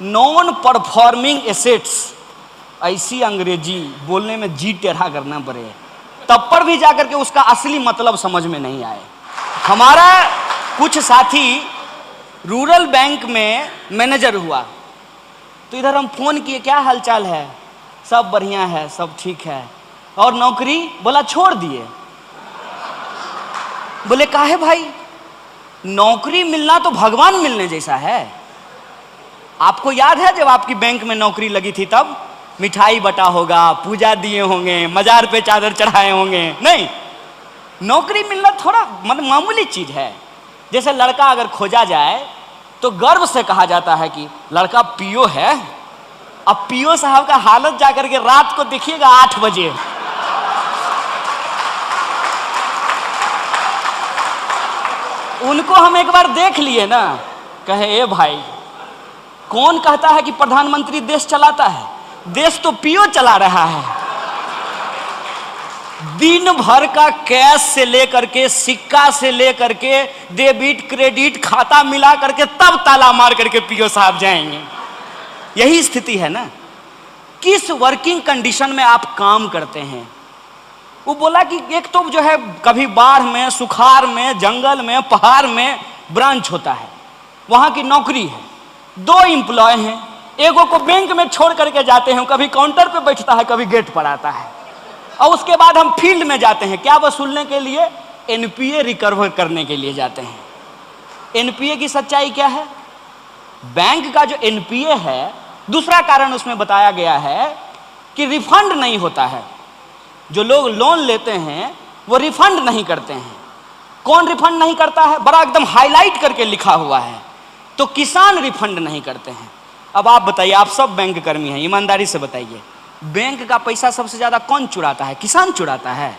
Non performing assets, ऐसी अंग्रेजी बोलने में जी टेढ़ा करना पड़े तब पर भी जाकर के उसका असली मतलब समझ में नहीं आए। हमारा कुछ साथी रूरल बैंक में मैनेजर हुआ, तो इधर हम फोन किए, क्या हालचाल है? सब बढ़िया है, सब ठीक है। और नौकरी? बोला छोड़ दिए। बोले काहे भाई? नौकरी मिलना तो भगवान मिलने जैसा है। आपको याद है जब आपकी बैंक में नौकरी लगी थी तब मिठाई बटा होगा, पूजा दिए होंगे, मजार पे चादर चढ़ाए होंगे? नहीं, नौकरी मिलना थोड़ा मतलब मामूली चीज है। जैसे लड़का अगर खोजा जाए तो गर्व से कहा जाता है कि लड़का पीओ है। अब पीओ साहब का हालत जाकर के रात को देखिएगा 8 बजे, उनको हम एक बार देख लिए ना, कहे ए भाई, कौन कहता है कि प्रधानमंत्री देश चलाता है? देश तो पीओ चला रहा है। दिन भर का कैश से लेकर के, सिक्का से लेकर के, डेबिट क्रेडिट खाता मिला करके तब ताला मार करके पीओ साहब जाएंगे। यही स्थिति है ना। किस वर्किंग कंडीशन में आप काम करते हैं? वो बोला कि एक तो जो है कभी बाढ़ में, सुखाड़ में, जंगल में, पहाड़ में ब्रांच होता है, वहां की नौकरी है। 2 एम्प्लॉय हैं, एगो को बैंक में छोड़ करके जाते हैं, कभी काउंटर पे बैठता है, कभी गेट पर आता है। और उसके बाद हम फील्ड में जाते हैं, क्या वसूलने के लिए? एनपीए रिकवर करने के लिए जाते हैं। एनपीए की सच्चाई क्या है? बैंक का जो एनपीए है, दूसरा कारण उसमें बताया गया है कि रिफंड नहीं होता है। जो लोग लोन लेते हैं वो रिफंड नहीं करते हैं। कौन रिफंड नहीं करता है? बड़ा एकदम हाईलाइट करके लिखा हुआ है। तो किसान रिफंड नहीं करते हैं। अब आप बताइए, आप सब बैंक कर्मी हैं, ईमानदारी से बताइए, बैंक का पैसा सबसे ज्यादा कौन चुराता है? किसान चुराता है।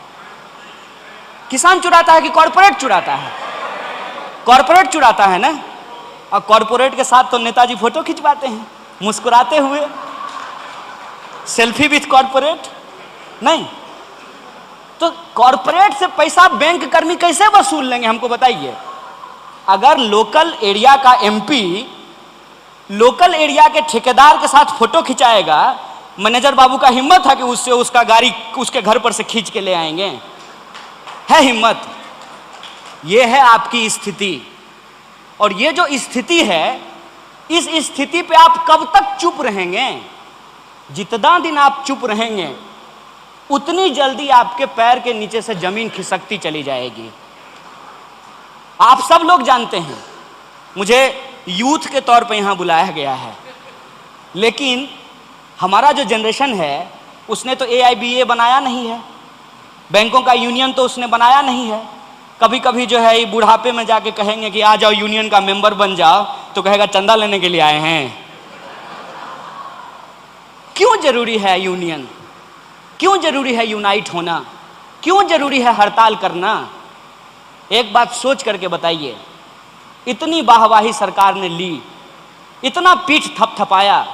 किसान चुराता है कि कॉर्पोरेट चुराता है? कॉर्पोरेट चुराता है ना। और कॉर्पोरेट के साथ तो नेताजी फोटो खिंचवाते हैं मुस्कुराते हुए, सेल्फी विथ कॉर्पोरेट। नहीं, तो कॉर्पोरेट से पैसा बैंक कर्मी कैसे वसूल लेंगे? हमको बताइए। अगर लोकल एरिया का एमपी लोकल एरिया के ठेकेदार के साथ फोटो खिंचाएगा, मैनेजर बाबू का हिम्मत है कि उससे उसका गाड़ी उसके घर पर से खींच के ले आएंगे? है हिम्मत? ये है आपकी स्थिति। और ये जो स्थिति है, इस स्थिति पे आप कब तक चुप रहेंगे? जितना दिन आप चुप रहेंगे उतनी जल्दी आपके पैर के नीचे से जमीन खिसकती चली जाएगी। आप सब लोग जानते हैं, मुझे यूथ के तौर पे यहां बुलाया गया है, लेकिन हमारा जो जनरेशन है उसने तो AIBA बनाया नहीं है, बैंकों का यूनियन तो उसने बनाया नहीं है। कभी कभी जो है बुढ़ापे में जाके कहेंगे कि आ जाओ यूनियन का मेंबर बन जाओ, तो कहेगा चंदा लेने के लिए आए हैं। क्यों जरूरी है यूनियन? क्यों जरूरी है यूनाइट होना? क्यों जरूरी है हड़ताल करना? एक बात सोच करके बताइए। इतनी वाहवाही सरकार ने ली, इतना पीठ थपथपाया,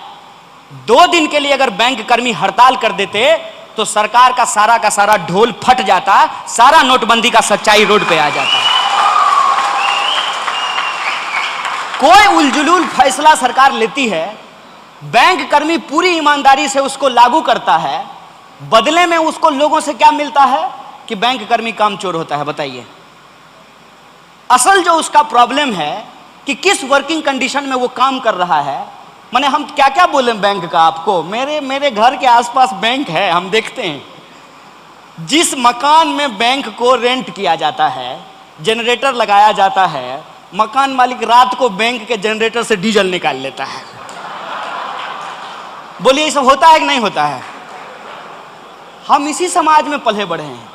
2 दिन के लिए अगर बैंक कर्मी हड़ताल कर देते तो सरकार का सारा ढोल फट जाता, सारा नोटबंदी का सच्चाई रोड पे आ जाता। कोई उलझुलूल फैसला सरकार लेती है, बैंक कर्मी पूरी ईमानदारी से उसको लागू करता है, बदले में उसको लोगों से क्या मिलता है? कि बैंक कर्मी कामचोर होता है। बताइए, असल जो उसका प्रॉब्लम है कि किस वर्किंग कंडीशन में वो काम कर रहा है। माने हम क्या क्या बोले बैंक का आपको? मेरे घर के आसपास बैंक है, हम देखते हैं। जिस मकान में बैंक को रेंट किया जाता है, जनरेटर लगाया जाता है, मकान मालिक रात को बैंक के जनरेटर से डीजल निकाल लेता है। बोलिए, ये सब होता है कि नहीं होता है? हम इसी समाज में पले बढ़े हैं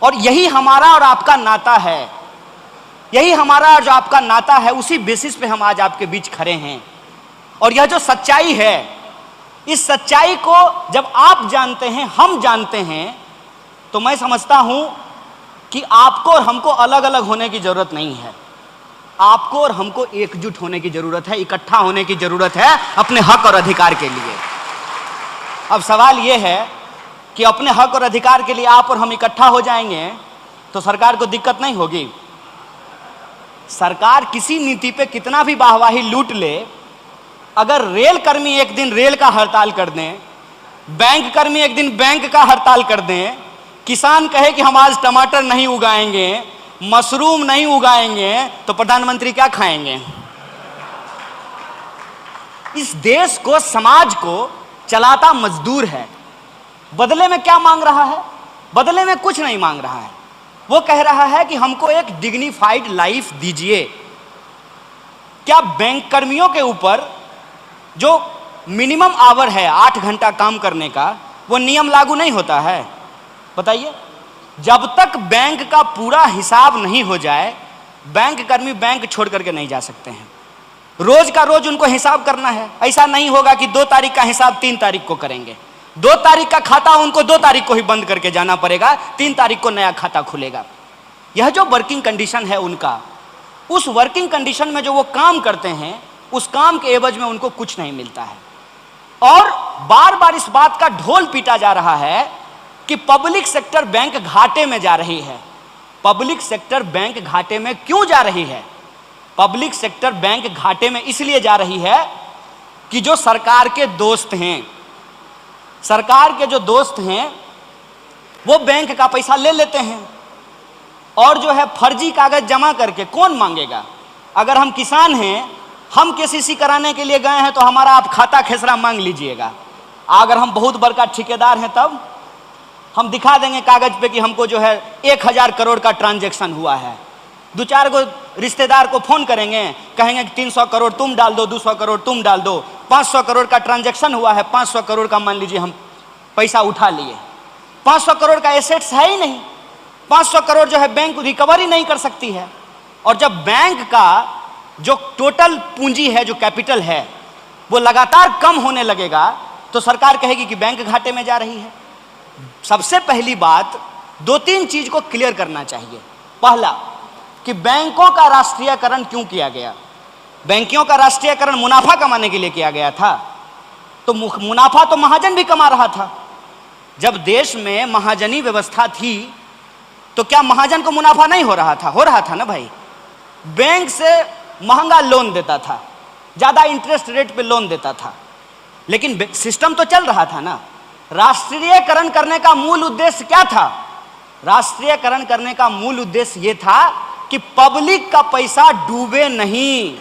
और यही हमारा और आपका नाता है। यही हमारा और जो आपका नाता है, उसी बेसिस पे हम आज आपके बीच खड़े हैं। और यह जो सच्चाई है, इस सच्चाई को जब आप जानते हैं, हम जानते हैं, तो मैं समझता हूं कि आपको और हमको अलग अलग होने की जरूरत नहीं है। आपको और हमको एकजुट होने की जरूरत है, इकट्ठा होने की जरूरत है अपने हक और अधिकार के लिए। अब सवाल यह है कि अपने हक और अधिकार के लिए आप और हम इकट्ठा हो जाएंगे तो सरकार को दिक्कत नहीं होगी। सरकार किसी नीति पे कितना भी वाहवाही लूट ले, अगर रेल कर्मी एक दिन रेल का हड़ताल कर दें, बैंक कर्मी एक दिन बैंक का हड़ताल कर दें, किसान कहे कि हम आज टमाटर नहीं उगाएंगे, मशरूम नहीं उगाएंगे, तो प्रधानमंत्री क्या खाएंगे? इस देश को, समाज को चलाता मजदूर है। बदले में क्या मांग रहा है? बदले में कुछ नहीं मांग रहा है। वो कह रहा है कि हमको एक डिग्निफाइड लाइफ दीजिए। क्या बैंक कर्मियों के ऊपर जो मिनिमम आवर है 8 घंटा काम करने का, वो नियम लागू नहीं होता है? बताइए। जब तक बैंक का पूरा हिसाब नहीं हो जाए, बैंक कर्मी बैंक छोड़ करके नहीं जा सकते हैं। रोज का रोज उनको हिसाब करना है। ऐसा नहीं होगा कि 2 तारीख का हिसाब 3 तारीख को करेंगे। 2 तारीख का खाता उनको 2 तारीख को ही बंद करके जाना पड़ेगा, 3 तारीख को नया खाता खुलेगा। यह जो वर्किंग कंडीशन है उनका, उस वर्किंग कंडीशन में जो वो काम करते हैं, उस काम के एवज में उनको कुछ नहीं मिलता है। और बार बार इस बात का ढोल पीटा जा रहा है कि पब्लिक सेक्टर बैंक घाटे में जा रही है। पब्लिक सेक्टर बैंक घाटे में क्यों जा रही है? पब्लिक सेक्टर बैंक घाटे में इसलिए जा रही है कि जो सरकार के दोस्त हैं, सरकार के जो दोस्त हैं, वो बैंक का पैसा ले लेते हैं और जो है फर्जी कागज जमा करके कौन मांगेगा? अगर हम किसान हैं, हम केसीसी कराने के लिए गए हैं तो हमारा आप खाता खेसरा मांग लीजिएगा। अगर हम बहुत बड़का ठेकेदार हैं तब हम दिखा देंगे कागज पे कि हमको जो है 1000 करोड़ का ट्रांजैक्शन हुआ है। 2-4 गो रिश्तेदार को फोन करेंगे, कहेंगे कि 300 करोड़ तुम डाल दो, 200 करोड़ तुम डाल दो, 500 करोड़ का ट्रांजैक्शन हुआ है, 500 करोड़ का मान लीजिए हम पैसा उठा लिए। 500 करोड़ का एसेट्स है ही नहीं, 500 करोड़ जो है बैंक रिकवर ही नहीं कर सकती है। और जब बैंक का जो टोटल पूंजी है, जो कैपिटल है, वो लगातार कम होने लगेगा तो सरकार कहेगी कि बैंक घाटे में जा रही है। सबसे पहली बात 2-3 चीज को क्लियर करना चाहिए। पहला कि बैंकों का राष्ट्रीयकरण क्यों किया गया? बैंकों का राष्ट्रीयकरण मुनाफा कमाने के लिए किया गया था। तो मुनाफा तो महाजन भी कमा रहा था। जब देश में महाजनी व्यवस्था थी तो क्या महाजन को मुनाफा नहीं हो रहा था? हो रहा था ना भाई। बैंक से महंगा लोन देता था, ज्यादा इंटरेस्ट रेट पे लोन देता था, लेकिन सिस्टम तो चल रहा था ना। राष्ट्रीयकरण करने का मूल उद्देश्य क्या था? राष्ट्रीयकरण करने का मूल उद्देश्य यह था कि पब्लिक का पैसा डूबे नहीं।